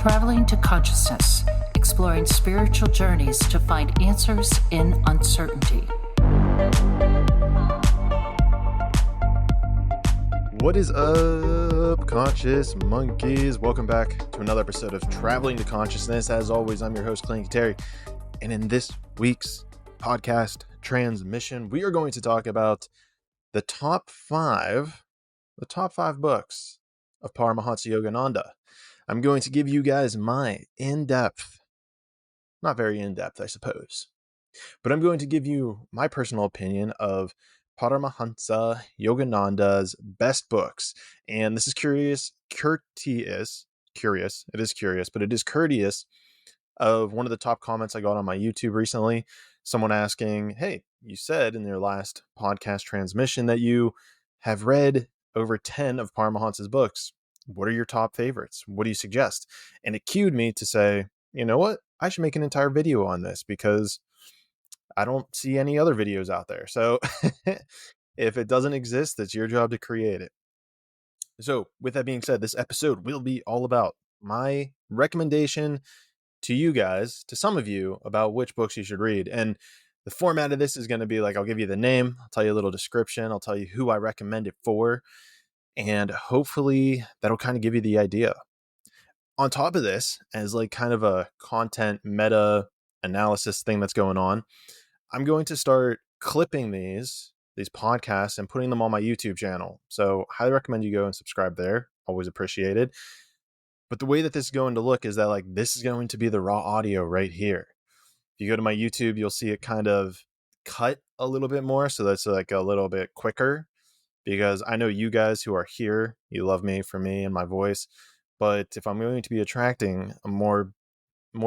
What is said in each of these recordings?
Traveling to consciousness, exploring spiritual journeys to find answers in uncertainty. What is up, conscious monkeys? Welcome back to another episode of Traveling to Consciousness. As always, I'm your host, Clinky Terry. And in this week's podcast transmission, we are going to talk about the top five books of Paramahansa Yogananda. I'm going to give you guys my in-depth, not very in-depth, I suppose, but I'm going to give you my personal opinion of Paramahansa Yogananda's best books. And this is courteous, but it is courteous of one of the top comments I got on my YouTube recently. Someone asking, hey, you said in your last podcast transmission that you have read over 10 of Paramahansa's books. What are your top favorites? What do you suggest? And it cued me to say, you know what? I should make an entire video on this because I don't see any other videos out there. So if it doesn't exist, it's your job to create it. So with that being said, this episode will be all about my recommendation to you guys, to some of you, about which books you should read. And the format of this is going to be like, I'll give you the name, I'll tell you a little description, I'll tell you who I recommend it for, and hopefully that'll kind of give you the idea. On top of this, as like kind of a content meta analysis thing that's going on, I'm going to start clipping these podcasts and putting them on my YouTube channel. So highly recommend you go and subscribe there. Always appreciated. But the way that this is going to look is that like this is going to be the raw audio right here. If you go to my YouTube, you'll see it kind of cut a little bit more. So that's like a little bit quicker, because I know you guys who are here, you love me for me and my voice. But if I'm going to be attracting more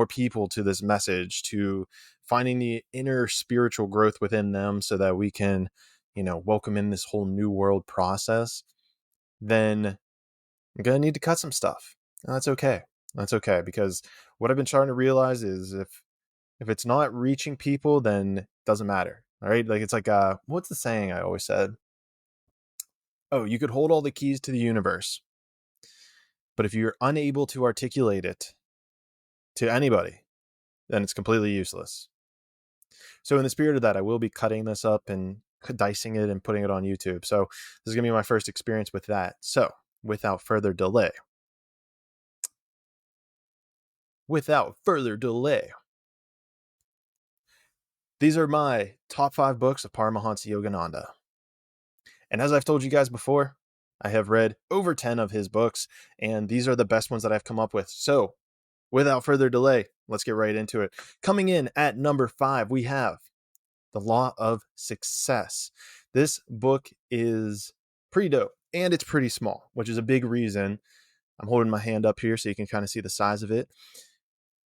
people to this message, to finding the inner spiritual growth within them so that we can, welcome in this whole new world process, then I'm going to need to cut some stuff. And that's okay. That's okay. Because what I've been starting to realize is if it's not reaching people, then it doesn't matter. All right. Like it's like, what's the saying I always said? Oh, you could hold all the keys to the universe, but if you're unable to articulate it to anybody, then it's completely useless. So in the spirit of that, I will be cutting this up and dicing it and putting it on YouTube. So this is going to be my first experience with that. So without further delay, these are my top 5 books of Paramahansa Yogananda. And as I've told you guys before, I have read over 10 of his books, and these are the best ones that I've come up with. So without further delay, let's get right into it. Coming in at number 5, we have The Law of Success. This book is pretty dope, and it's pretty small, which is a big reason. I'm holding my hand up here so you can kind of see the size of it.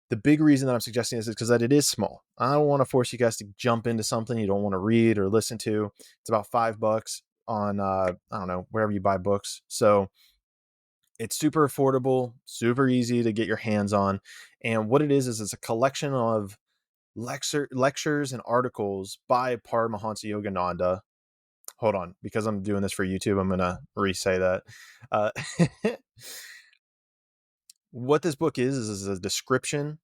The big reason that I'm suggesting this is because that it is small. I don't want to force you guys to jump into something you don't want to read or listen to. It's about $5 on, I don't know, wherever you buy books. So it's super affordable, super easy to get your hands on. And what it is it's a collection of lectures and articles by Paramahansa Yogananda. Hold on, because I'm doing this for YouTube, I'm going to re-say that. What this book is a description.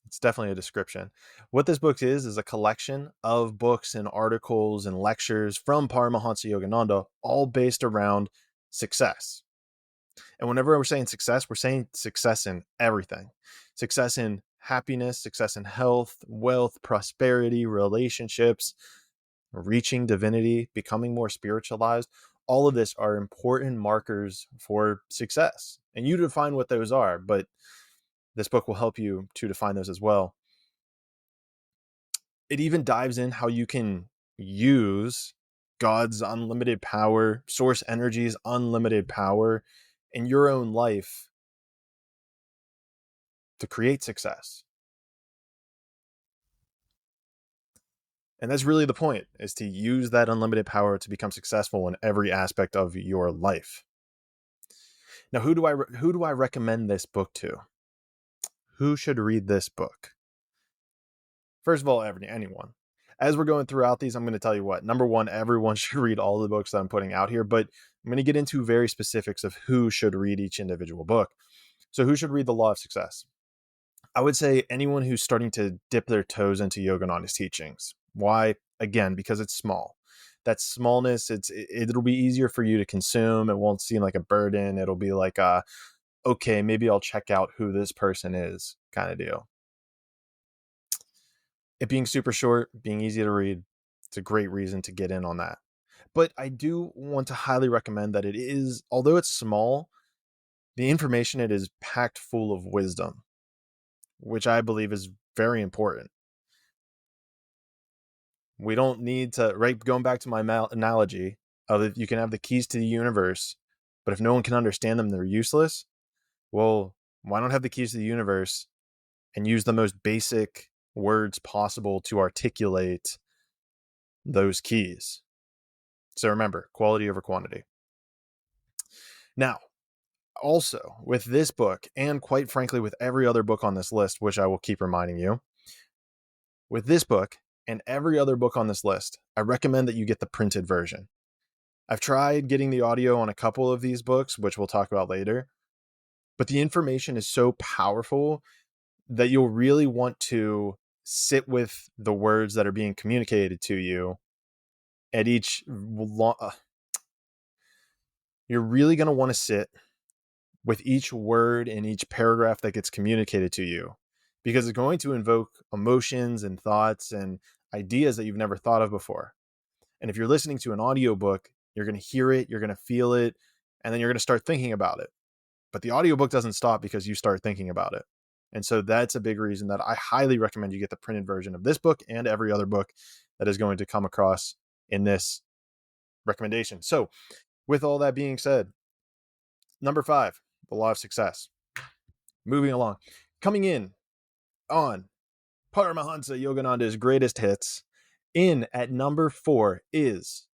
It's definitely a description. What this book is a collection of books and articles and lectures from Paramahansa Yogananda, all based around success. And whenever we're saying success in everything. Success in happiness, success in health, wealth, prosperity, relationships, reaching divinity, becoming more spiritualized. All of this are important markers for success. And you define what those are, but this book will help you to define those as well. It even dives in how you can use God's unlimited power, source energy's unlimited power in your own life to create success. And that's really the point, is to use that unlimited power to become successful in every aspect of your life. Now, who do I recommend this book to? Who should read this book? First of all, anyone. as we're going throughout these, I'm going to tell you what. Number one, everyone should read all the books that I'm putting out here, but I'm going to get into very specifics of who should read each individual book. So who should read The Law of Success? I would say anyone who's starting to dip their toes into Yogananda's teachings. Why? Again, because it's small. That smallness, it'll be easier for you to consume. It won't seem like a burden. It'll be like okay, maybe I'll check out who this person is kind of deal. It being super short, being easy to read, it's a great reason to get in on that. But I do want to highly recommend that it is, although it's small, the information it is packed full of wisdom, which I believe is very important. We don't need to, right? Going back to my analogy of if you can have the keys to the universe, but if no one can understand them, they're useless. Well, why not have the keys to the universe and use the most basic words possible to articulate those keys? So remember, quality over quantity. Now, also with this book, and quite frankly, with every other book on this list, which I will keep reminding you, with this book and every other book on this list, I recommend that you get the printed version. I've tried getting the audio on a couple of these books, which we'll talk about later, but the information is so powerful that you'll really want to sit with the words that are being communicated to you at each you're really going to want to sit with each word in each paragraph that gets communicated to you, because it's going to invoke emotions and thoughts and ideas that you've never thought of before. And if you're listening to an audiobook, you're going to hear it, you're going to feel it, and then you're going to start thinking about it. But the audiobook doesn't stop because you start thinking about it. And so that's a big reason that I highly recommend you get the printed version of this book and every other book that is going to come across in this recommendation. So with all that being said, number 5, The Law of Success. Moving along. Coming in on Paramahansa Yogananda's greatest hits, in at number 4 is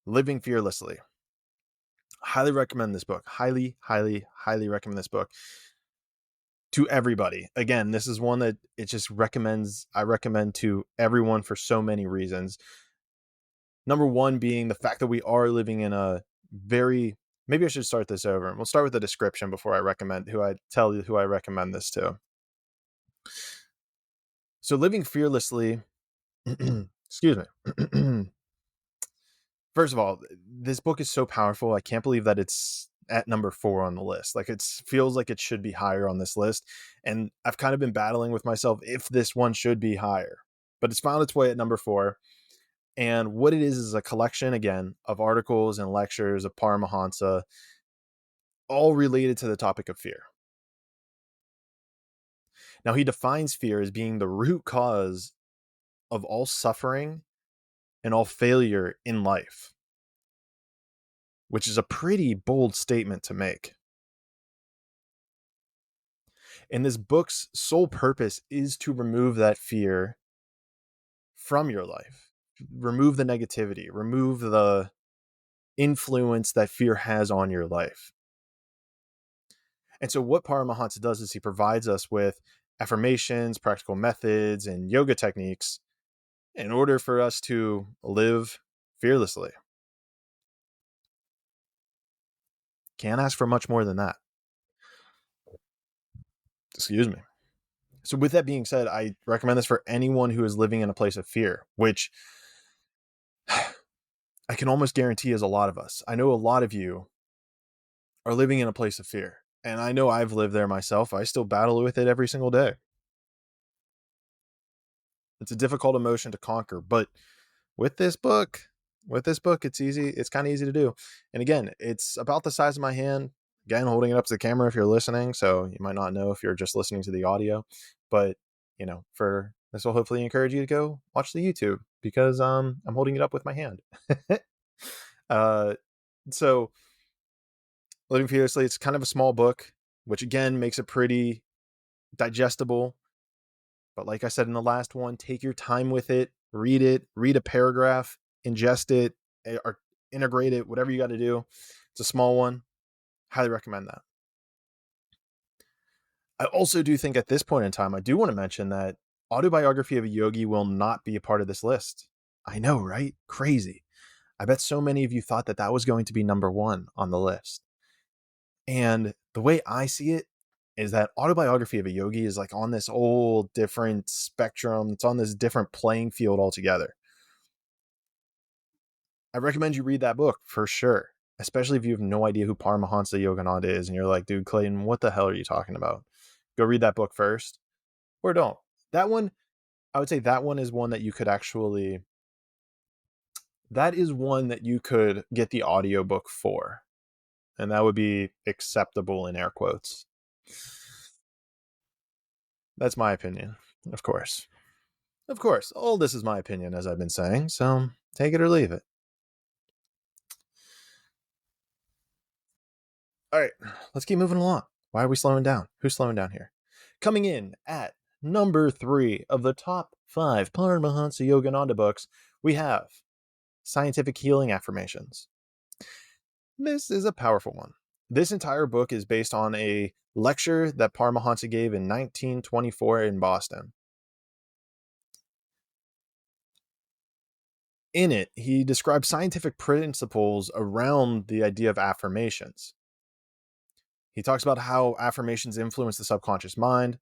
Living Fearlessly. Highly recommend this book. Highly, highly, highly recommend this book to everybody. Again, this is one that I recommend to everyone for so many reasons. Number one being the fact that we are living in a maybe I should start this over. We'll start with the description before I tell you who I recommend this to. So Living Fearlessly, excuse me. First of all, this book is so powerful. I can't believe that it's at number 4 on the list. Like, it feels like it should be higher on this list. And I've kind of been battling with myself if this one should be higher, but it's found its way at number 4. And what it is a collection, again, of articles and lectures of Paramahansa, all related to the topic of fear. Now, he defines fear as being the root cause of all suffering and all failure in life, which is a pretty bold statement to make. And this book's sole purpose is to remove that fear from your life, remove the negativity, remove the influence that fear has on your life. And so what Paramahansa does is he provides us with affirmations, practical methods, and yoga techniques in order for us to live fearlessly. Can't ask for much more than that. Excuse me. So with that being said, I recommend this for anyone who is living in a place of fear, which I can almost guarantee is a lot of us. I know a lot of you are living in a place of fear, and I know I've lived there myself. I still battle with it every single day. It's a difficult emotion to conquer, but with this book, it's easy. It's kind of easy to do. And again, it's about the size of my hand. Again, holding it up to the camera if you're listening, so you might not know if you're just listening to the audio, but for this will hopefully encourage you to go watch the YouTube, because I'm holding it up with my hand. So Living Fearlessly, it's kind of a small book, which again makes it pretty digestible. But like I said in the last one, take your time with it, read a paragraph, ingest it, or integrate it, whatever you got to do. It's a small one. Highly recommend that. I also do think at this point in time, I do want to mention that Autobiography of a Yogi will not be a part of this list. I know, right? Crazy. I bet so many of you thought that that was going to be number one on the list. And the way I see it is that Autobiography of a Yogi is like on this whole different spectrum. It's on this different playing field altogether. I recommend you read that book for sure, especially if you have no idea who Paramahansa Yogananda is and you're like, dude, Clayton, what the hell are you talking about? Go read that book first, or don't. That one, I would say that one is one that you could actually, that is one that you could get the audiobook for. And that would be acceptable in air quotes. That's my opinion, of course. Of course, all this is my opinion, as I've been saying, so take it or leave it. All right, let's keep moving along. Why are we slowing down? Who's slowing down here? Coming in at number 3 of the top 5 Paramahansa Yogananda books, we have Scientific Healing Affirmations. This is a powerful one. This entire book is based on a lecture that Paramahansa gave in 1924 in Boston. In it, he describes scientific principles around the idea of affirmations. He talks about how affirmations influence the subconscious mind,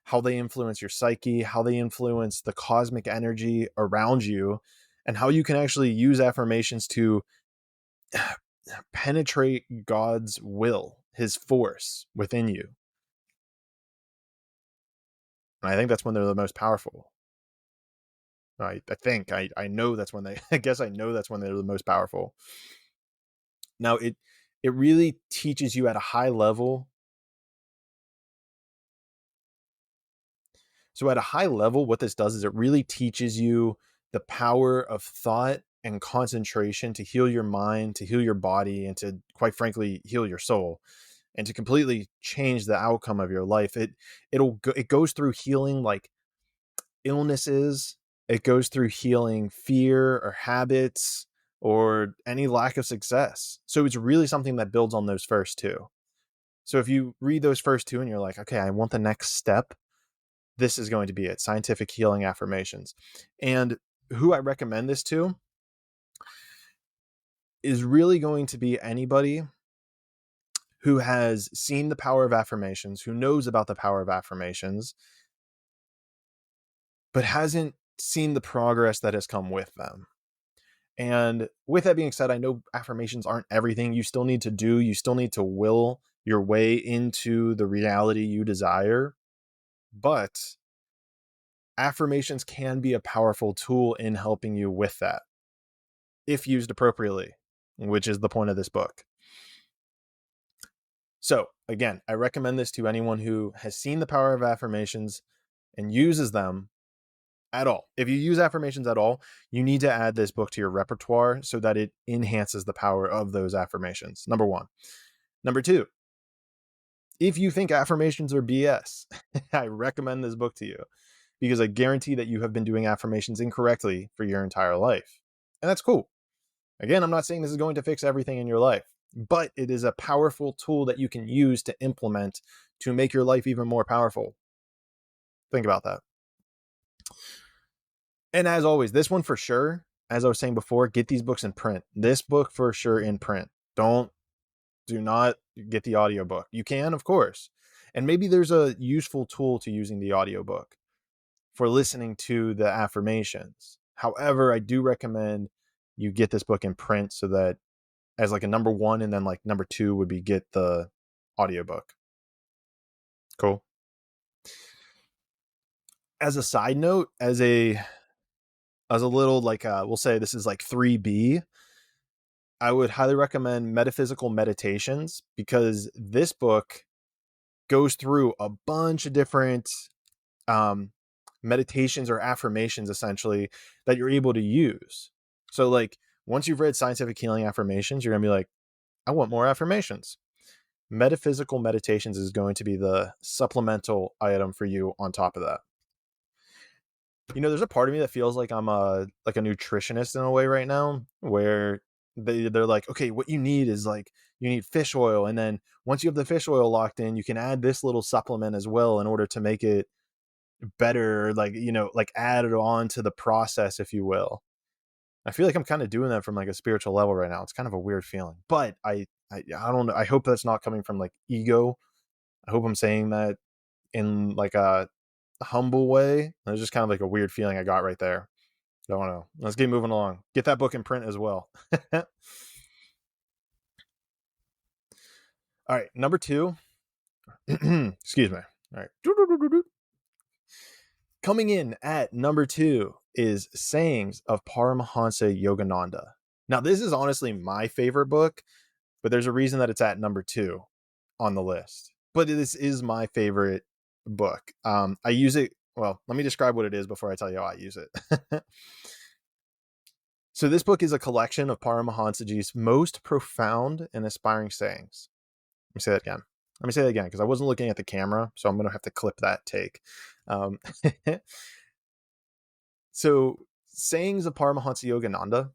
how they influence your psyche, how they influence the cosmic energy around you, and how you can actually use affirmations to penetrate God's will, his force within you. And I think that's when they're the most powerful. I know that's when they, I guess I know that's when they're the most powerful. Now, it really teaches you at a high level. So at a high level, what this does is it really teaches you the power of thought and concentration to heal your mind, to heal your body, and to, quite frankly, heal your soul, and to completely change the outcome of your life. It goes through healing like illnesses. It goes through healing fear or habits or any lack of success. So it's really something that builds on those first two. So if you read those first two and you're like, okay, I want the next step, this is going to be it. Scientific Healing Affirmations. And who I recommend this to is really going to be anybody who has seen the power of affirmations, who knows about the power of affirmations, but hasn't seen the progress that has come with them. And with that being said, I know affirmations aren't everything. You still need to will your way into the reality you desire. But affirmations can be a powerful tool in helping you with that, if used appropriately, which is the point of this book. So again, I recommend this to anyone who has seen the power of affirmations and uses them at all. If you use affirmations at all, you need to add this book to your repertoire so that it enhances the power of those affirmations. Number 1. Number 2, if you think affirmations are BS, I recommend this book to you because I guarantee that you have been doing affirmations incorrectly for your entire life. And that's cool. Again, I'm not saying this is going to fix everything in your life, but it is a powerful tool that you can use to implement to make your life even more powerful. Think about that. And as always, this one for sure, as I was saying before, get these books in print. This book for sure in print. Do not get the audiobook. You can, of course. And maybe there's a useful tool to using the audiobook for listening to the affirmations. However, I do recommend you get this book in print so that as like a number 1, and then like number 2 would be get the audiobook. Cool. As a side note, as a little like we'll say this is like 3B, I would highly recommend Metaphysical Meditations, because this book goes through a bunch of different meditations or affirmations essentially that you're able to use. So like once you've read Scientific Healing Affirmations, you're gonna be like, I want more affirmations. Metaphysical Meditations is going to be the supplemental item for you on top of that. You know, there's a part of me that feels like I'm a nutritionist in a way right now, where they're like, okay, what you need is like, you need fish oil. And then once you have the fish oil locked in, you can add this little supplement as well in order to make it better, like, like added on to the process, if you will. I feel like I'm kind of doing that from like a spiritual level right now. It's kind of a weird feeling, but I don't know. I hope that's not coming from like ego. I hope I'm saying that in like a humble way. It's just kind of like a weird feeling I got right there. Don't know. Let's keep moving along. Get that book in print as well. All right, number 2. Excuse me. All right. Coming in at number 2 is Sayings of Paramahansa Yogananda. Now, this is honestly my favorite book, but there's a reason that it's at number 2 on the list. But this is my favorite book. I use it. Well, let me describe what it is before I tell you how I use it. So this book is a collection of Paramahansaji's most profound and inspiring sayings. Let me say that again. Let me say that again, because I wasn't looking at the camera, so I'm going to have to clip that take. So Sayings of Paramahansa Yogananda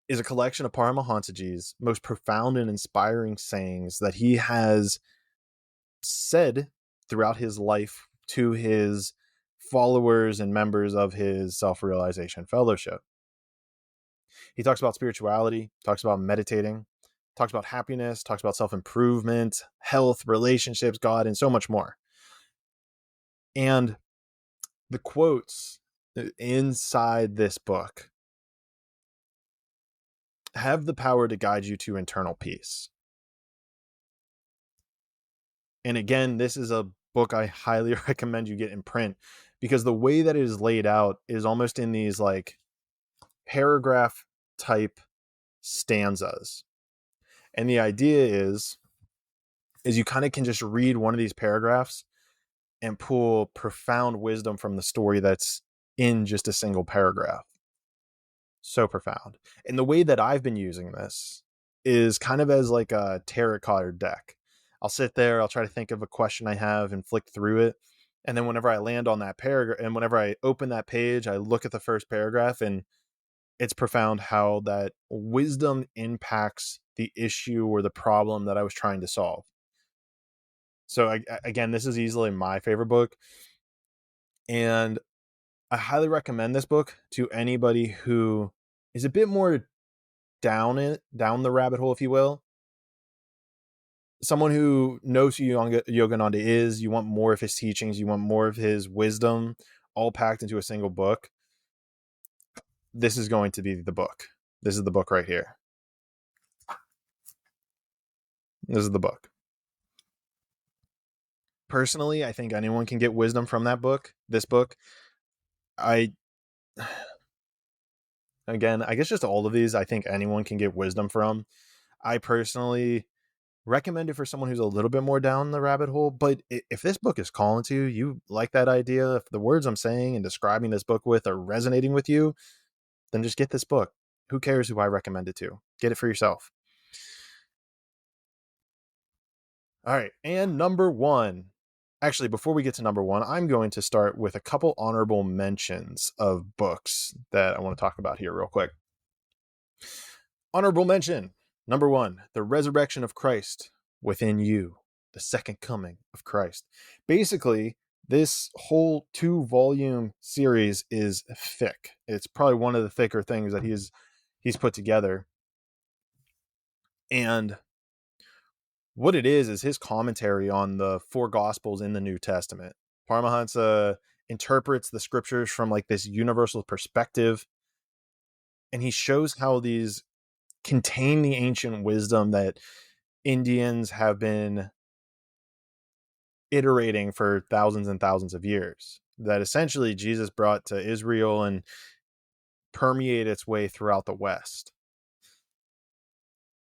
is a collection of Paramahansaji's most profound and inspiring sayings that he has said throughout his life to his followers and members of his self-realization fellowship. He talks about spirituality, talks about meditating, talks about happiness, talks about self-improvement, health, relationships, God, and so much more. And the quotes inside this book have the power to guide you to internal peace. And again, this is a book I highly recommend you get in print, because the way that it is laid out is almost in these like paragraph type stanzas. And the idea is you kind of can just read one of these paragraphs and pull profound wisdom from the story that's in just a single paragraph. So profound. And the way that I've been using this is kind of as like a tarot card deck. I'll sit there, I'll try to think of a question I have and flick through it. And then whenever I land on that paragraph, and whenever I open that page, I look at the first paragraph, and it's profound how that wisdom impacts the issue or the problem that I was trying to solve. So again, this is easily my favorite book. And I highly recommend this book to anybody who is a bit more down the rabbit hole, if you will. Someone who knows who Yogananda is, you want more of his teachings, you want more of his wisdom, all packed into a single book. This is going to be the book. This is the book right here. This is the book. Personally, I think anyone can get wisdom from that book. This book. Again, I guess just all of these, I think anyone can get wisdom from. I personally recommend it for someone who's a little bit more down the rabbit hole. But if this book is calling to you, you like that idea, if the words I'm saying and describing this book with are resonating with you, then just get this book. Who cares who I recommend it to? Get it for yourself. All right. And number 1. Actually, before we get to number 1, I'm going to start with a couple honorable mentions of books that I want to talk about here real quick. Honorable mention. Number 1, The Resurrection of Christ Within You, the Second Coming of Christ. Basically, this whole 2-volume series is thick. It's probably one of the thicker things that he's put together. And what it is his commentary on the 4 Gospels in the New Testament. Paramahansa interprets the scriptures from like this universal perspective, and he shows how these contain the ancient wisdom that Indians have been iterating for thousands and thousands of years, that essentially Jesus brought to Israel and permeate its way throughout the West.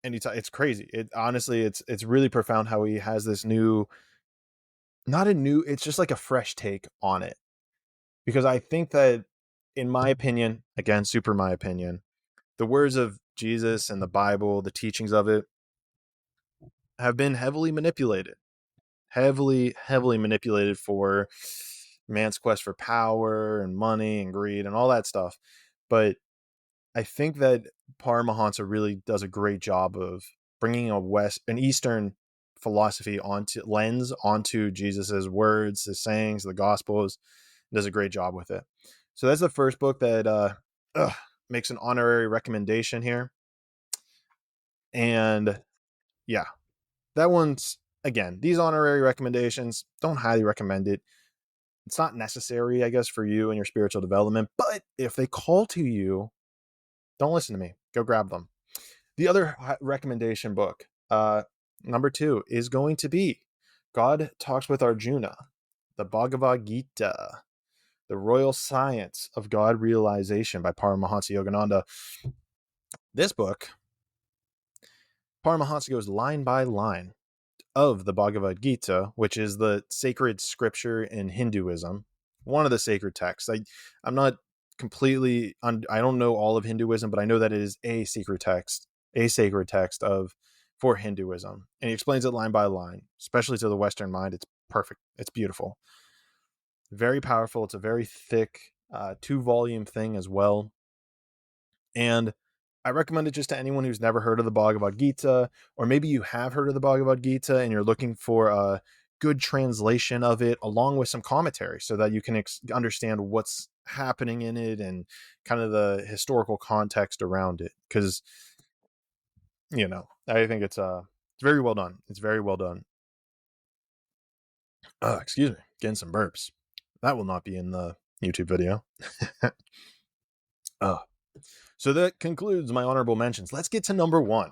And it's crazy. It's really profound how he has this it's just like a fresh take on it. Because I think that, in my opinion, again, super my opinion, the words of Jesus and the Bible, the teachings of it, have been heavily manipulated for man's quest for power and money and greed and all that stuff. But I think that Paramahansa really does a great job of bringing an Eastern philosophy onto Jesus's words, his sayings, the Gospels. Does a great job with it. So that's the first book that makes an honorary recommendation here. And yeah, that one's, again, these honorary recommendations, don't highly recommend it. It's not necessary, I guess, for you and your spiritual development. But if they call to you, don't listen to me. Go grab them. The other recommendation book, number 2, is going to be God Talks with Arjuna, the Bhagavad Gita, the Royal Science of God Realization by Paramahansa Yogananda. This book, Paramahansa goes line by line of the Bhagavad Gita, which is the sacred scripture in Hinduism, one of the sacred texts. I'm not completely, I don't know all of Hinduism, but I know that it is a sacred text for Hinduism. And he explains it line by line, especially to the Western mind. It's perfect. It's beautiful. Very powerful. It's a very thick 2-volume thing as well. And I recommend it just to anyone who's never heard of the Bhagavad Gita, or maybe you have heard of the Bhagavad Gita and you're looking for a good translation of it along with some commentary so that you can understand what's happening in it and kind of the historical context around it. Because, I think it's very well done. It's very well done. Excuse me, getting some burps. That will not be in the YouTube video. So that concludes my honorable mentions. Let's get to number 1.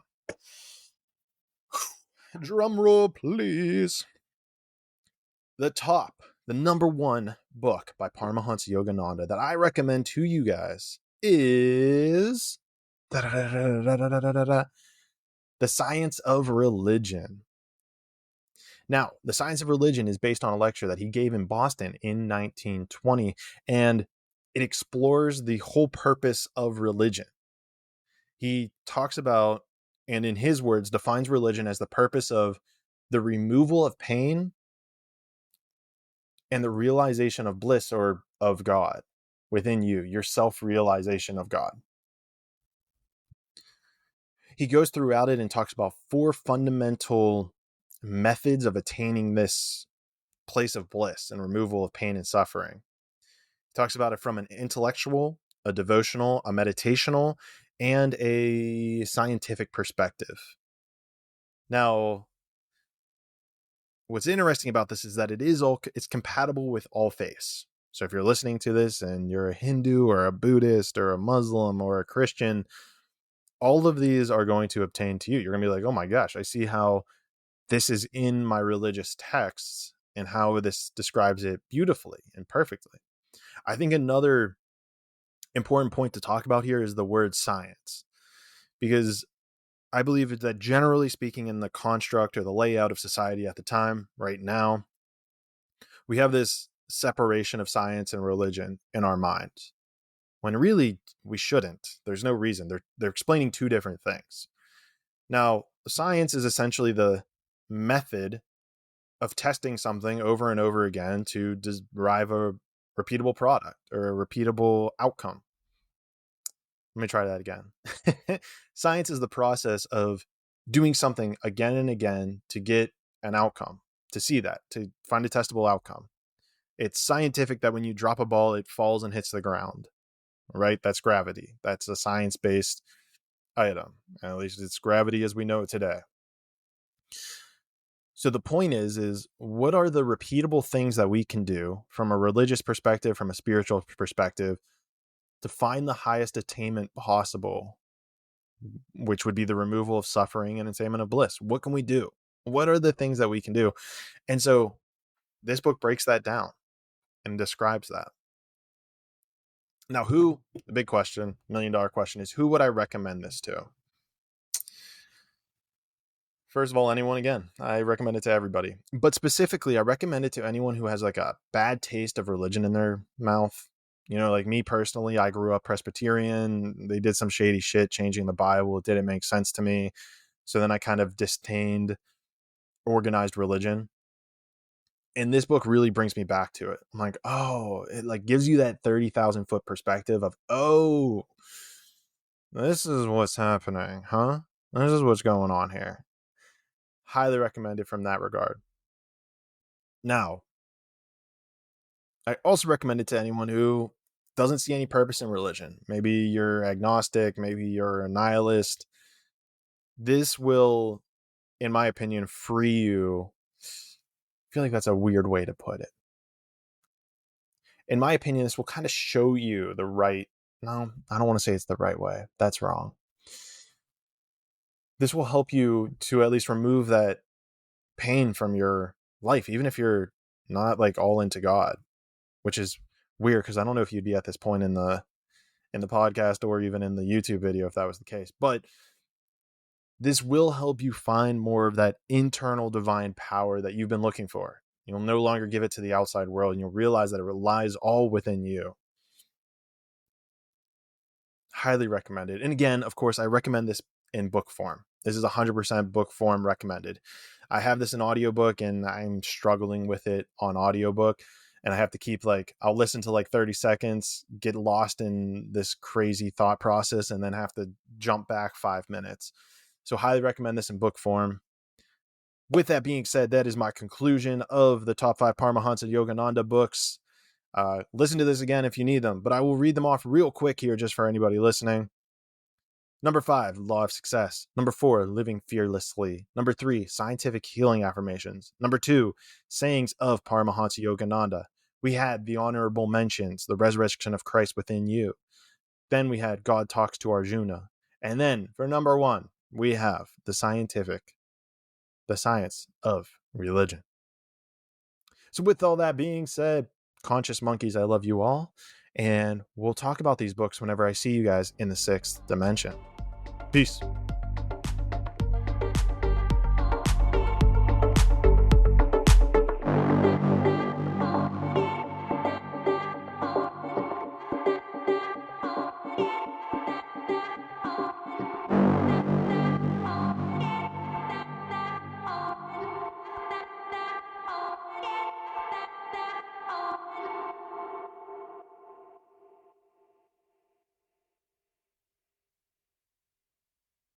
Drum roll, please. The number 1 book by Paramahansa Yogananda that I recommend to you guys is The Science of Religion. Now, The Science of Religion is based on a lecture that he gave in Boston in 1920, and it explores the whole purpose of religion. He talks about, and in his words, defines religion as the purpose of the removal of pain and the realization of bliss or of God within you, your self-realization of God. He goes throughout it and talks about 4 fundamental methods of attaining this place of bliss and removal of pain and suffering. He talks about it from an intellectual, a devotional, a meditational, and a scientific perspective. Now, what's interesting about this is that it's compatible with all faiths. So if you're listening to this and you're a Hindu or a Buddhist or a Muslim or a Christian, all of these are going to obtain to you. You're going to be like, oh my gosh, I see how this is in my religious texts and how this describes it beautifully and perfectly. I think another important point to talk about here is the word science, because I believe that generally speaking, in the construct or the layout of society at the time, right now, we have this separation of science and religion in our minds, when really we shouldn't. There's no reason. They're explaining 2 different things. Now, science is essentially the method of testing something over and over again to derive a repeatable product or a repeatable outcome. Let me try that again. Science is the process of doing something again and again to get an outcome, to see that, to find a testable outcome. It's scientific that when you drop a ball, it falls and hits the ground, right? That's gravity. That's a science-based item. At least it's gravity as we know it today. So the point is what are the repeatable things that we can do from a religious perspective, from a spiritual perspective, to find the highest attainment possible, which would be the removal of suffering and attainment of bliss? What can we do? What are the things that we can do? And so this book breaks that down and describes that. Now, the big question, $1 million question, is who would I recommend this to? First of all, anyone. Again, I recommend it to everybody. But specifically, I recommend it to anyone who has like a bad taste of religion in their mouth. Like me personally, I grew up Presbyterian. They did some shady shit changing the Bible. It didn't make sense to me. So then I kind of disdained organized religion. And this book really brings me back to it. I'm like, oh, it like gives you that 30,000 foot perspective of, oh, this is what's happening, huh? This is what's going on here. Highly recommend it from that regard. Now, I also recommend it to anyone who doesn't see any purpose in religion. Maybe you're agnostic, maybe you're a nihilist. This will, in my opinion, free you. I feel like that's a weird way to put it. In my opinion, this will kind of show you the right. No, I don't want to say it's the right way. That's wrong. This will help you to at least remove that pain from your life, even if you're not like all into God, which is weird because I don't know if you'd be at this point in the podcast or even in the YouTube video if that was the case. But this will help you find more of that internal divine power that you've been looking for. You'll no longer give it to the outside world, and you'll realize that it lies all within you. Highly recommended. And again, of course, I recommend this in book form. This is 100% book form recommended. I have this in audiobook and I'm struggling with it on audiobook. And I have to keep I'll listen to 30 seconds, get lost in this crazy thought process, and then have to jump back 5 minutes. So highly recommend this in book form. With that being said, that is my conclusion of the top 5 Paramahansa Yogananda books. Listen to this again if you need them, but I will read them off real quick here just for anybody listening. Number 5, Law of Success. Number 4, Living Fearlessly. Number 3, Scientific Healing Affirmations. Number 2, Sayings of Paramahansa Yogananda. We had the honorable mentions, the resurrection of Christ within you. Then we had God Talks to Arjuna. And then for number 1, we have the science of religion. So with all that being said, conscious monkeys, I love you all. And we'll talk about these books whenever I see you guys in the 6th dimension. Peace.